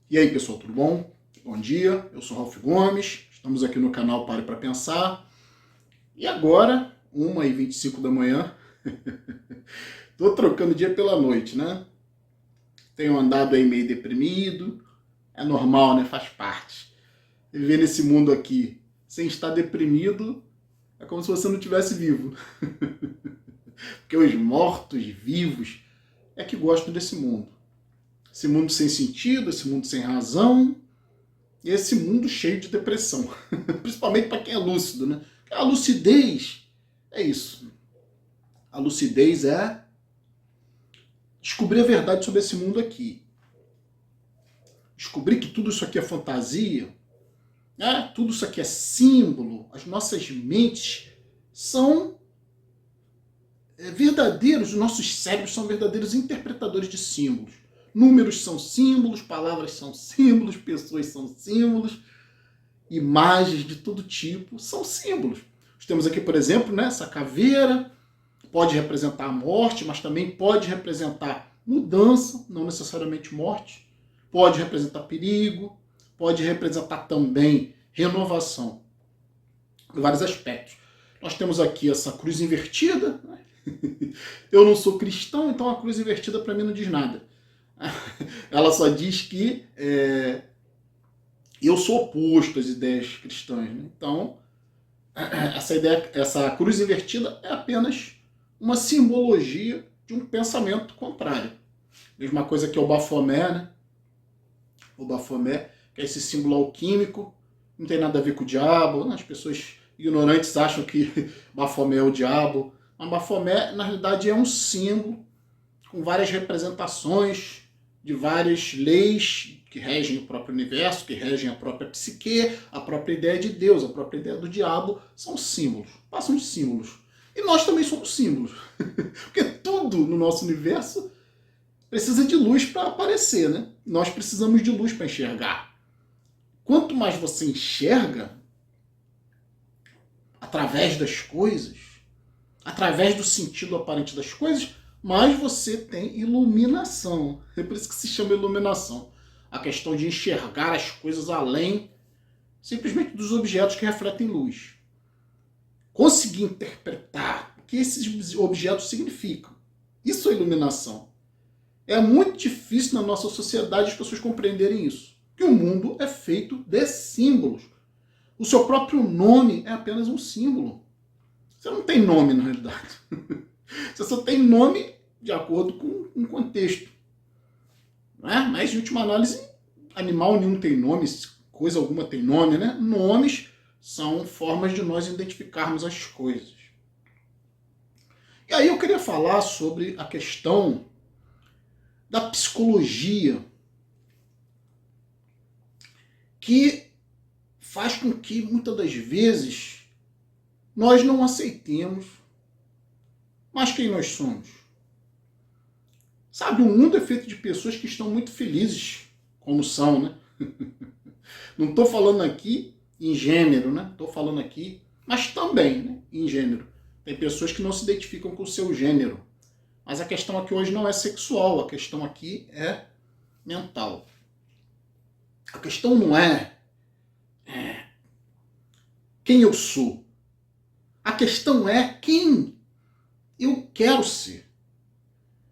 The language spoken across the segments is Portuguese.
E aí, pessoal, tudo bom? Bom dia, eu sou Ralf Gomes, estamos aqui no canal Pare para Pensar. E agora, 1h25 da manhã, tô trocando dia pela noite, né? Tenho andado aí meio deprimido, é normal, né? Faz parte. Viver nesse mundo aqui sem estar deprimido é como se você não estivesse vivo. Porque os mortos-vivos é que gostam desse mundo. Esse mundo sem sentido, esse mundo sem razão, e esse mundo cheio de depressão. Principalmente para quem é lúcido, né? A lucidez é isso. A lucidez é descobrir a verdade sobre esse mundo aqui. Descobrir que tudo isso aqui é fantasia, né? Tudo isso aqui é símbolo. As nossas mentes são verdadeiros, os nossos cérebros são verdadeiros interpretadores de símbolos. Números são símbolos, palavras são símbolos, pessoas são símbolos, imagens de todo tipo são símbolos. Nós temos aqui, por exemplo, né, essa caveira, pode representar a morte, mas também pode representar mudança, não necessariamente morte. Pode representar perigo, pode representar também renovação, em vários aspectos. Nós temos aqui essa cruz invertida. Né? Eu não sou cristão, então a cruz invertida para mim não diz nada. Ela só diz que eu sou oposto às ideias cristãs. Né? Então, essa cruz invertida é apenas uma simbologia de um pensamento contrário. Mesma coisa que o Bafomé, né? O Bafomé, que é esse símbolo alquímico, não tem nada a ver com o diabo. Né? As pessoas ignorantes acham que Bafomé é o diabo. Mas Bafomé, na realidade, é um símbolo com várias representações de várias leis que regem o próprio universo, que regem a própria psique, a própria ideia de Deus, a própria ideia do diabo. São símbolos, passam de símbolos. E nós também somos símbolos. Porque tudo no nosso universo precisa de luz para aparecer, né? Nós precisamos de luz para enxergar. Quanto mais você enxerga através das coisas, através do sentido aparente das coisas, mais você tem iluminação. É por isso que se chama iluminação. A questão de enxergar as coisas além simplesmente dos objetos que refletem luz. Conseguir interpretar o que esses objetos significam. Isso é iluminação. É muito difícil na nossa sociedade as pessoas compreenderem isso. Que o mundo é feito de símbolos. O seu próprio nome é apenas um símbolo. Você não tem nome, na realidade. Você só tem nome de acordo com um contexto. Não é? Mas, em última análise, animal nenhum tem nome, coisa alguma tem nome, né? Nomes são formas de nós identificarmos as coisas. E aí eu queria falar sobre a questão da psicologia, que faz com que, muitas das vezes, nós não aceitemos mais quem nós somos. Sabe, o mundo é feito de pessoas que estão muito felizes, como são, né? Não estou falando aqui em gênero, né? Estou falando aqui, mas também, né, em gênero. Tem pessoas que não se identificam com o seu gênero. Mas a questão aqui hoje não é sexual, a questão aqui é mental. A questão não é quem eu sou. A questão é quem eu quero ser.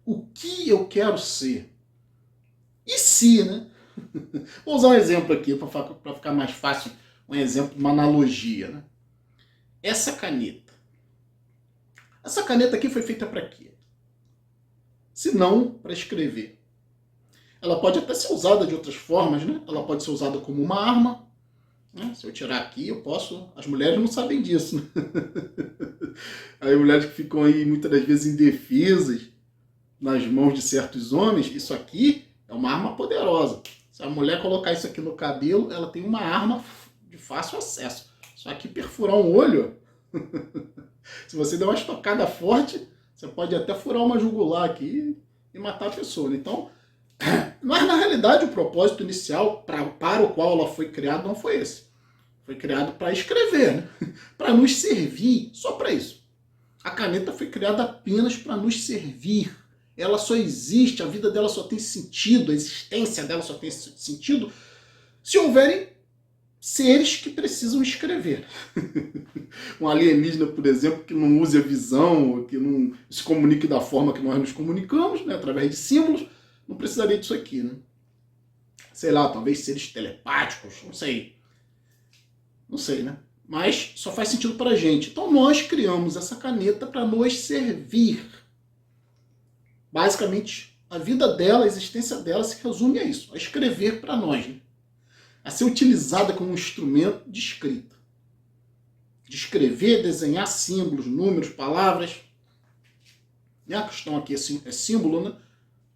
O que eu quero ser. E se, né? Vou usar um exemplo aqui para ficar mais fácil, um exemplo, uma analogia. Né? Essa caneta. Essa caneta aqui foi feita para quê? Se não para escrever. Ela pode até ser usada de outras formas, né? Ela pode ser usada como uma arma. Né? Se eu tirar aqui, eu posso... As mulheres não sabem disso, né? As mulheres que ficam aí muitas das vezes indefesas nas mãos de certos homens, isso aqui é uma arma poderosa. Se a mulher colocar isso aqui no cabelo, ela tem uma arma de fácil acesso. Só que perfurar um olho, se você der uma estocada forte, você pode até furar uma jugular aqui e matar a pessoa. Então, mas na realidade o propósito inicial para o qual ela foi criada não foi esse. Foi criado para escrever, né? Para nos servir, só para isso. A caneta foi criada apenas para nos servir. ela só existe, a vida dela só tem sentido, a existência dela só tem sentido se houverem seres que precisam escrever. Um alienígena, por exemplo, que não use a visão, que não se comunique da forma que nós nos comunicamos, né, através de símbolos, não precisaria disso aqui, né? Sei lá, talvez seres telepáticos, não sei. Não sei, né? Mas só faz sentido para a gente. Então nós criamos essa caneta para nos servir. Basicamente, a vida dela, a existência dela se resume a isso, a escrever para nós, né? A ser utilizada como um instrumento de escrita. De escrever, desenhar símbolos, números, palavras. E a questão aqui é símbolo, né?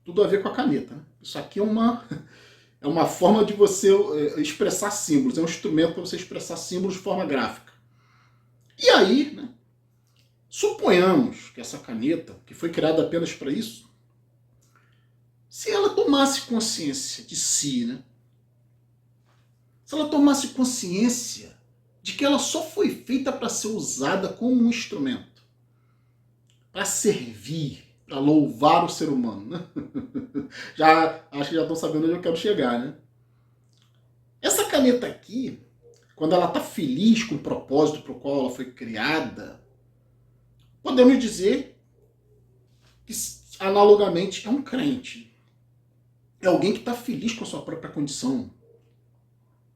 Tudo a ver com a caneta, né? Isso aqui é uma forma de você expressar símbolos, é um instrumento para você expressar símbolos de forma gráfica. E aí, né, suponhamos que essa caneta, que foi criada apenas para isso, se ela tomasse consciência de si, né, se ela tomasse consciência de que ela só foi feita para ser usada como um instrumento, para servir, para louvar o ser humano, né? Acho que já estão sabendo onde eu quero chegar, né? Essa caneta aqui, quando ela está feliz com o propósito para o qual ela foi criada, podemos dizer que, analogamente, é um crente. É alguém que está feliz com a sua própria condição.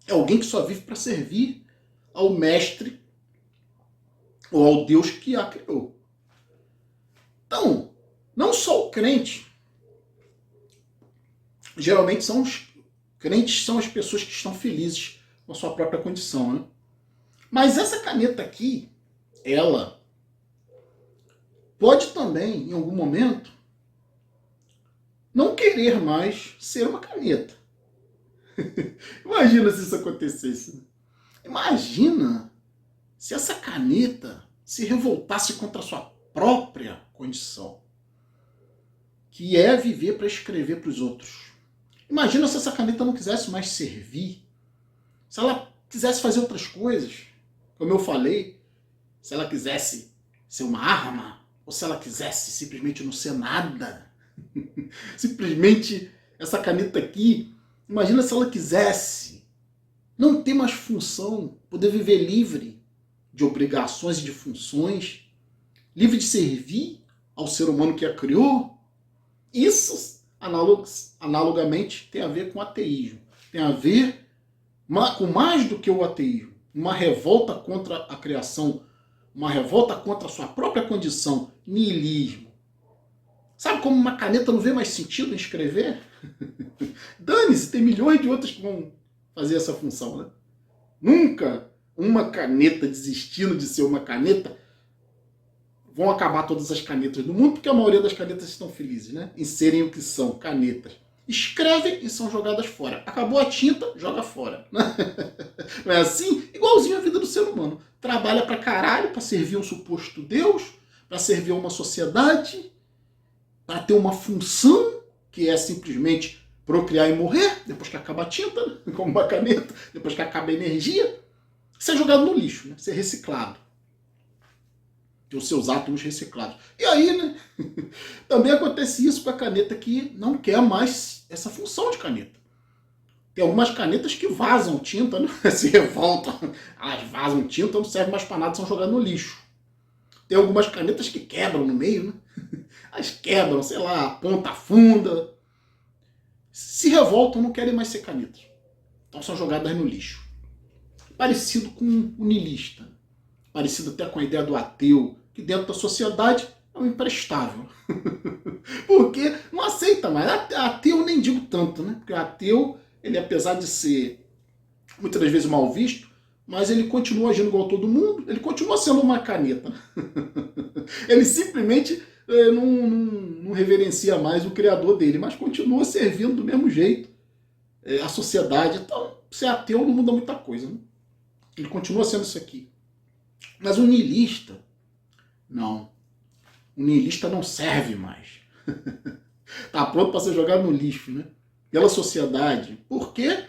É alguém que só vive para servir ao mestre ou ao Deus que a criou. Então, não só o crente, geralmente crentes são as pessoas que estão felizes com a sua própria condição, né? Mas essa caneta aqui, ela pode também, em algum momento, não querer mais ser uma caneta. Imagina se isso acontecesse. Né? Imagina se essa caneta se revoltasse contra a sua própria condição, que é viver para escrever para os outros. Imagina se essa caneta não quisesse mais servir, se ela quisesse fazer outras coisas, como eu falei, se ela quisesse ser uma arma, ou se ela quisesse simplesmente não ser nada. Simplesmente essa caneta aqui, imagina se ela quisesse não ter mais função, poder viver livre de obrigações e de funções, livre de servir ao ser humano que a criou. Isso, analogamente, tem a ver com o ateísmo. Tem a ver com mais do que o ateísmo. Uma revolta contra a criação, uma revolta contra a sua própria condição, niilismo. Sabe como uma caneta não vê mais sentido em escrever? Dane-se, tem milhões de outras que vão fazer essa função, né? Nunca uma caneta desistindo de ser uma caneta, vão acabar todas as canetas do mundo, porque a maioria das canetas estão felizes, né? Em serem o que são, canetas. Escrevem e são jogadas fora. Acabou a tinta, joga fora. Não é assim? Igualzinho a vida do ser humano. Trabalha pra caralho, pra servir um suposto Deus, pra servir a uma sociedade, para ter uma função, que é simplesmente procriar e morrer, depois que acaba a tinta, né? Como uma caneta, depois que acaba a energia, ser jogado no lixo, né? Ser reciclado. Ter os seus átomos reciclados. E aí, né? Também acontece isso com a caneta que não quer mais essa função de caneta. Tem algumas canetas que vazam tinta, né? Se revoltam. Elas vazam tinta, não servem mais para nada, são jogadas no lixo. Tem algumas canetas que quebram no meio, né? Elas quebram, sei lá, a ponta afunda. Se revoltam, não querem mais ser canetas. Então são jogadas no lixo. Parecido com o niilista. Parecido até com a ideia do ateu, que dentro da sociedade é um imprestável. Porque não aceita mais. Ateu eu nem digo tanto, né? Porque o ateu, ele apesar de ser muitas das vezes mal visto, mas ele continua agindo igual a todo mundo, ele continua sendo uma caneta. Ele simplesmente não reverencia mais o criador dele, mas continua servindo do mesmo jeito a sociedade. Então, ser ateu não muda muita coisa, né? Ele continua sendo isso aqui. Mas o niilista, não. O niilista não serve mais. Está pronto para ser jogado no lixo, né? Pela sociedade. Porque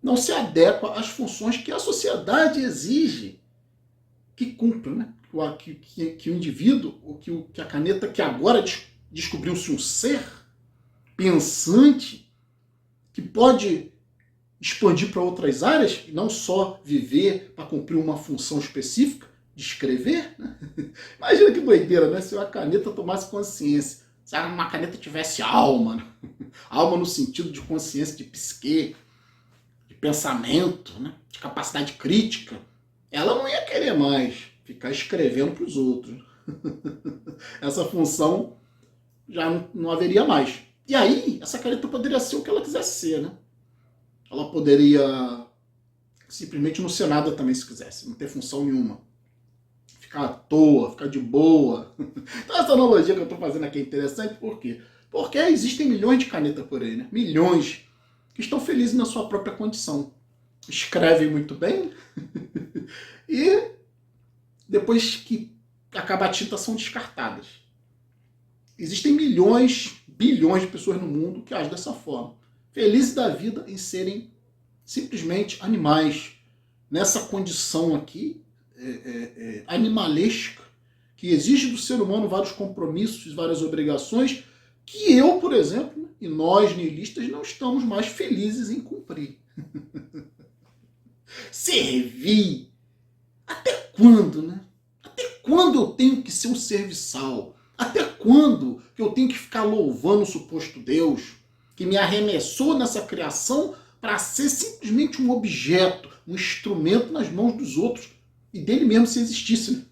não se adequa às funções que a sociedade exige que cumpra, né? Que o indivíduo, que a caneta que agora descobriu-se um ser pensante que pode expandir para outras áreas e não só viver para cumprir uma função específica de escrever, né? Imagina que doideira, né? Se uma caneta tomasse consciência, se uma caneta tivesse alma, né? Alma no sentido de consciência, de psique, de pensamento, né? De capacidade crítica, ela não ia querer mais ficar escrevendo para os outros. Essa função já não haveria mais. E aí, essa caneta poderia ser o que ela quisesse ser, né? Ela poderia simplesmente não ser nada também se quisesse, não ter função nenhuma. Ficar à toa, ficar de boa. Então essa analogia que eu estou fazendo aqui é interessante, por quê? Porque existem milhões de canetas por aí, né? Milhões que estão felizes na sua própria condição. Escrevem muito bem e depois que acaba a tinta são descartadas. Existem milhões, bilhões de pessoas no mundo que agem dessa forma. Felizes da vida em serem simplesmente animais. Nessa condição aqui, animalesca, que exige do ser humano vários compromissos, várias obrigações, que eu, por exemplo, e nós nihilistas não estamos mais felizes em cumprir. Servir. Até quando, né? Até quando eu tenho que ser um serviçal? Até quando que eu tenho que ficar louvando o suposto Deus que me arremessou nessa criação para ser simplesmente um objeto, um instrumento nas mãos dos outros e dele mesmo se existisse?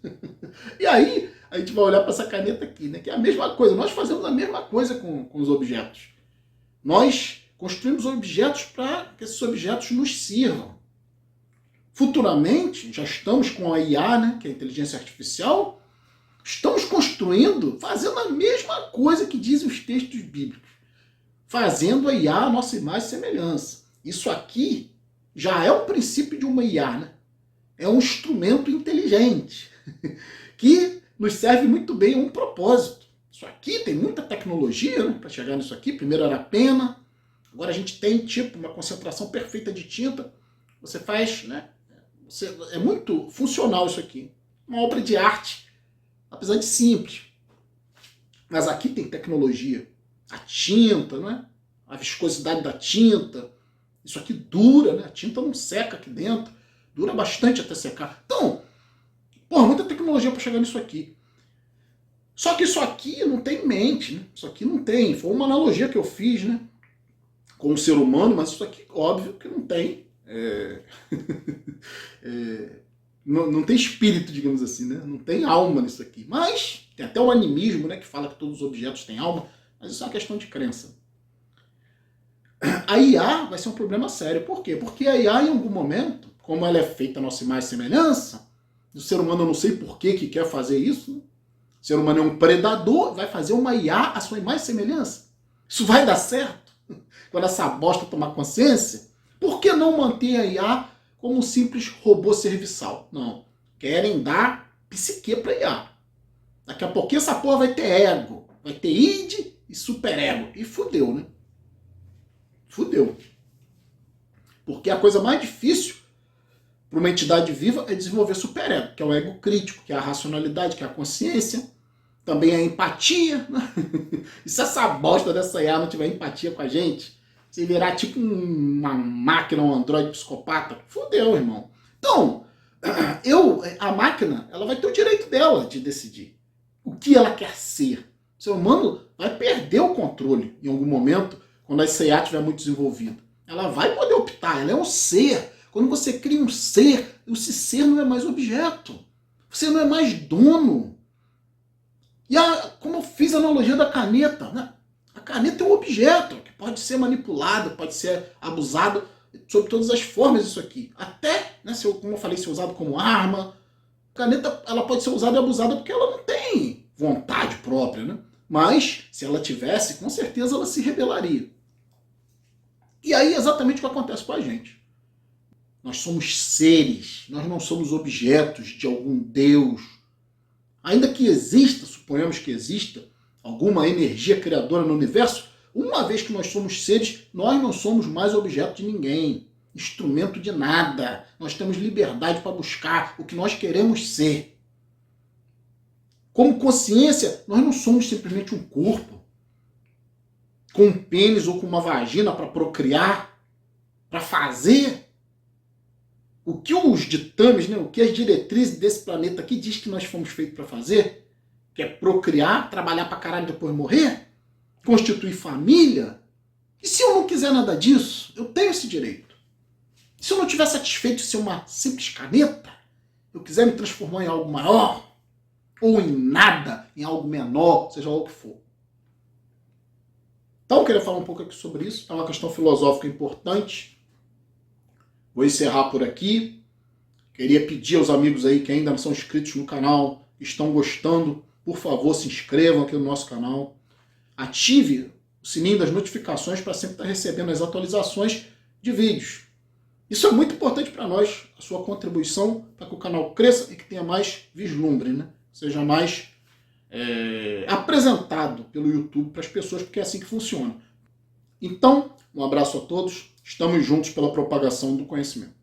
E aí a gente vai olhar para essa caneta aqui, né? Que é a mesma coisa. Nós fazemos a mesma coisa com os objetos. Nós construímos objetos para que esses objetos nos sirvam. Futuramente, já estamos com a IA, né, que é a inteligência artificial, estamos construindo, fazendo a mesma coisa que dizem os textos bíblicos. Fazendo a IA a nossa imagem e semelhança. Isso aqui já é o princípio de uma IA, né? É um instrumento inteligente que nos serve muito bem a um propósito. Isso aqui tem muita tecnologia, né, para chegar nisso aqui. Primeiro era a pena, agora a gente tem tipo uma concentração perfeita de tinta. Você faz, né? É muito funcional isso aqui. Uma obra de arte, apesar de simples. Mas aqui tem tecnologia. A tinta, né? A viscosidade da tinta. Isso aqui dura, né? A tinta não seca aqui dentro. Dura bastante até secar. Então, muita tecnologia para chegar nisso aqui. Só que isso aqui não tem mente, né? Isso aqui não tem. Foi uma analogia que eu fiz, né? Com o ser humano, mas isso aqui, óbvio que não tem. Não tem espírito, digamos assim, né? Não tem alma nisso aqui. Mas tem até o animismo, né, que fala que todos os objetos têm alma, mas isso é uma questão de crença. A IA vai ser um problema sério. Por quê? Porque a IA, em algum momento, como ela é feita a nossa imagem e semelhança, o ser humano, eu não sei por que quer fazer isso, né? O ser humano é um predador, vai fazer uma IA a sua imagem e semelhança. Isso vai dar certo? Quando essa bosta tomar consciência, por que não manter a IA como um simples robô serviçal? Não. Querem dar psique para IA. Daqui a pouquinho essa porra vai ter ego. Vai ter id e superego. E fudeu, né? Fudeu. Porque a coisa mais difícil para uma entidade viva é desenvolver superego, que é o ego crítico, que é a racionalidade, que é a consciência. Também a empatia. Né? E se essa bosta dessa IA não tiver empatia com a gente, se virar tipo uma máquina, um androide psicopata, fudeu, irmão. Então, a máquina, ela vai ter o direito dela de decidir o que ela quer ser. O ser humano vai perder o controle em algum momento, quando a IA estiver muito desenvolvida. Ela vai poder optar, ela é um ser. Quando você cria um ser, esse ser não é mais objeto. Você não é mais dono. E como eu fiz a analogia da caneta, né? A caneta é um objeto que pode ser manipulado, pode ser abusado sob todas as formas isso aqui. Até, né, como eu falei, ser usado como arma. A caneta ela pode ser usada e abusada porque ela não tem vontade própria, né? Mas, se ela tivesse, com certeza ela se rebelaria. E aí é exatamente o que acontece com a gente. Nós somos seres, nós não somos objetos de algum Deus. Ainda que exista, suponhamos que exista, alguma energia criadora no universo, uma vez que nós somos seres, nós não somos mais objeto de ninguém, instrumento de nada. Nós temos liberdade para buscar o que nós queremos ser. Como consciência, nós não somos simplesmente um corpo com um pênis ou com uma vagina para procriar, para fazer. O que os ditames, né, o que as diretrizes desse planeta aqui diz que nós fomos feitos para fazer, que é procriar, trabalhar para caralho depois morrer, constituir família. E se eu não quiser nada disso, eu tenho esse direito. Se eu não estiver satisfeito de ser uma simples caneta, eu quiser me transformar em algo maior, ou em nada, em algo menor, seja lá o que for. Então eu queria falar um pouco aqui sobre isso. É uma questão filosófica importante. Vou encerrar por aqui. Queria pedir aos amigos aí que ainda não são inscritos no canal, estão gostando, por favor, se inscrevam aqui no nosso canal. Ative o sininho das notificações para sempre estar recebendo as atualizações de vídeos. Isso é muito importante para nós, a sua contribuição para que o canal cresça e que tenha mais vislumbre, né? Seja mais apresentado pelo YouTube para as pessoas, porque é assim que funciona. Então, um abraço a todos, estamos juntos pela propagação do conhecimento.